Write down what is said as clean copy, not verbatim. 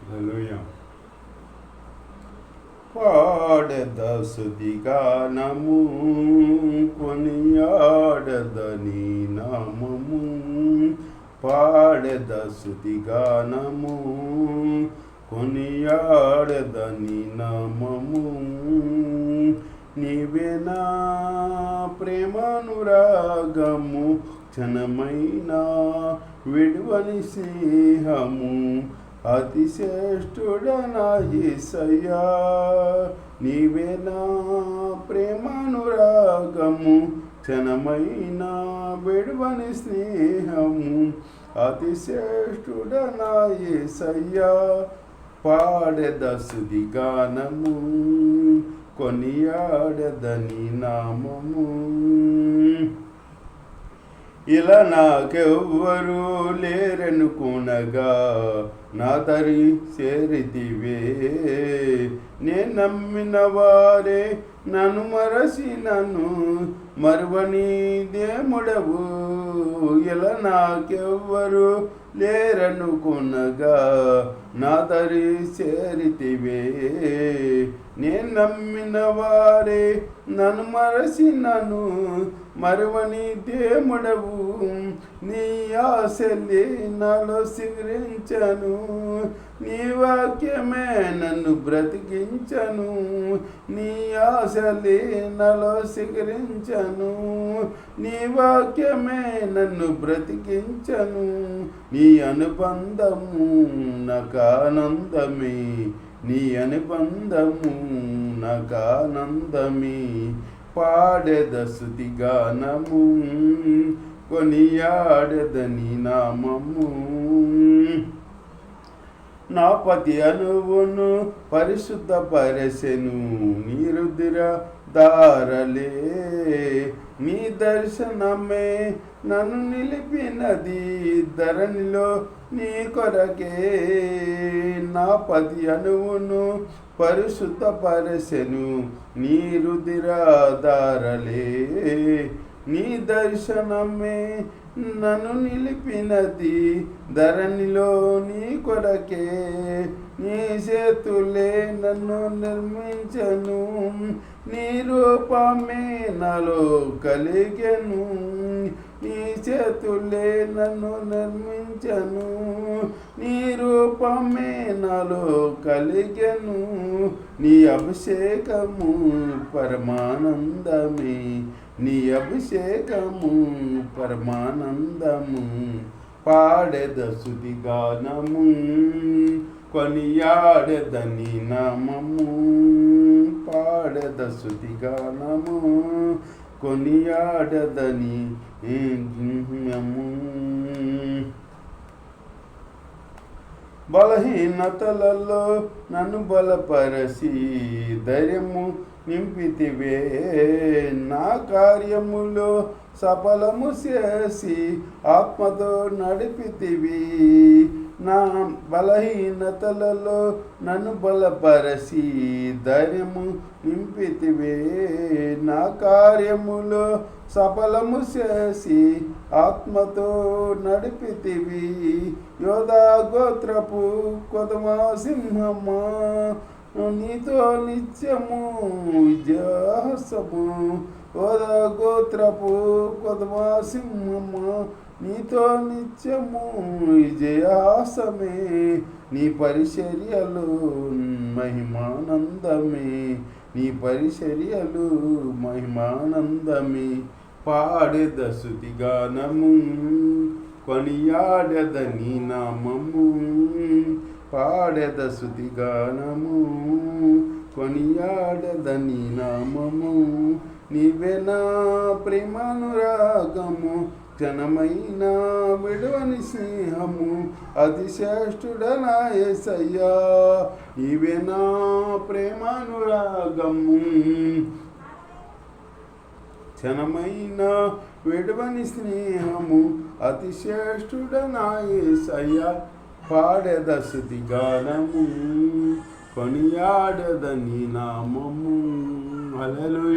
హల్లెలూయా. పాడెద స్తుతిగానము, కొనియాడెద నీ నామము. పాడెద స్తుతిగానము, కొనియాడెద నీ నామము. నీవే నా ప్రేమానురాగము, క్షణమైన విడువని స్నేహము. అతిశ్రేష్ఠుడనా యేసయ్యా, నీవే నా ప్రేమానురాగము, క్షణమైన విడువని స్నేహము. అతిశ్రేష్ఠుడనా యేసయ్యా, పాడెద స్తుతిగానము, కొనియాడెద నీ నామము. ఇలా నాకెవ్వరూ లేరనుకునగా నా దరి చేరితివే. నేను నమ్మిన వారే నన్ను మరచి నన్ను మరువని దేవుడవు. ఇలా నాకెవ్వరు లేరనుకునగా నా దరి చేరితివే. నేను నమ్మిన వారే నన్ను మరచి నన్ను మరువని దేవుడవు. నీ ఆశలే నాలో సిగురించను, నీ వాక్యమే నన్ను బ్రతికించను. నీ ఆశలే నాలో సిగురించను, నీ వాక్యమే నన్ను బ్రతికించను. నీ అనుబంధము నాకు ఆనందమే, నీ అనుబంధము నాకు ఆనందమే. పాడెద స్తుతిగానము, కొనియాడెద నీ నామము. నా పతి అనువును పరిశుద్ధపరచెను, నీ రుధిర దారలే. నీ దర్శనమే నన్ను నిలిపినది ధరణిలో నీ కొరకే. నా పతి అనువును పరిశుద్ధపరచెను, నీ రుధిర దారలే. నీ దర్శనమే నన్ను నిలిపినది ధరణిలో నీ కొరకే. నీ చేతులే నన్ను నిర్మించను, నీ రూపమే నాలో కలిగెను. నీ చేతులే నన్ను నిర్మించను, నీ రూపమే నాలో కలిగెను. నీ అభిషేకము పరమానందమే, నీ అభిషేకము పరమానందము. పాడెద స్తుతిగానము, కొనియాడెద నీ నామము. పాడెద స్తుతిగానము, కొనియాడెద నీ నామము. బలహీనతలలో నన్ను బలపరచి ధైర్యము నింపితివే. నా కార్యములో సఫలము చేసి ఆత్మతో నడిపితివి. నా బలహీనతలలో నన్ను బలపరచి ధైర్యము నింపితివే. నా కార్యములో సఫలము చేసి ఆత్మతో నడిపితివి. యోధా గోత్రపు కొదమా సింహమా, నీతో నిత్యము విజయాసము. యోధా గోత్రపు కొదమా సింహమా, నీతో నిత్యము విజయాసమే. నీ పరిచర్యలు మహిమానందమే, నీ పరిచర్యలు మహిమానందమే. పాడెద స్తుతిగానము, కొనియాడెద నీ నామము. పాడెద స్తుతిగానము, కొనియాడెద నీ నామము. నీవే నా ప్రేమానురాగము, క్షణమైన విడువని స్నేహము. అతిశ్రేష్ఠుడనా యేసయ్యా, నీవే నా ప్రేమానురాగము, క్షణమైన విడువని స్నేహము. అతిశ్రేష్ఠుడనా యేసయ్యా, పాడెద స్తుతిగానము, కొనియాడెద నీ నామము. హల్లెలూయా.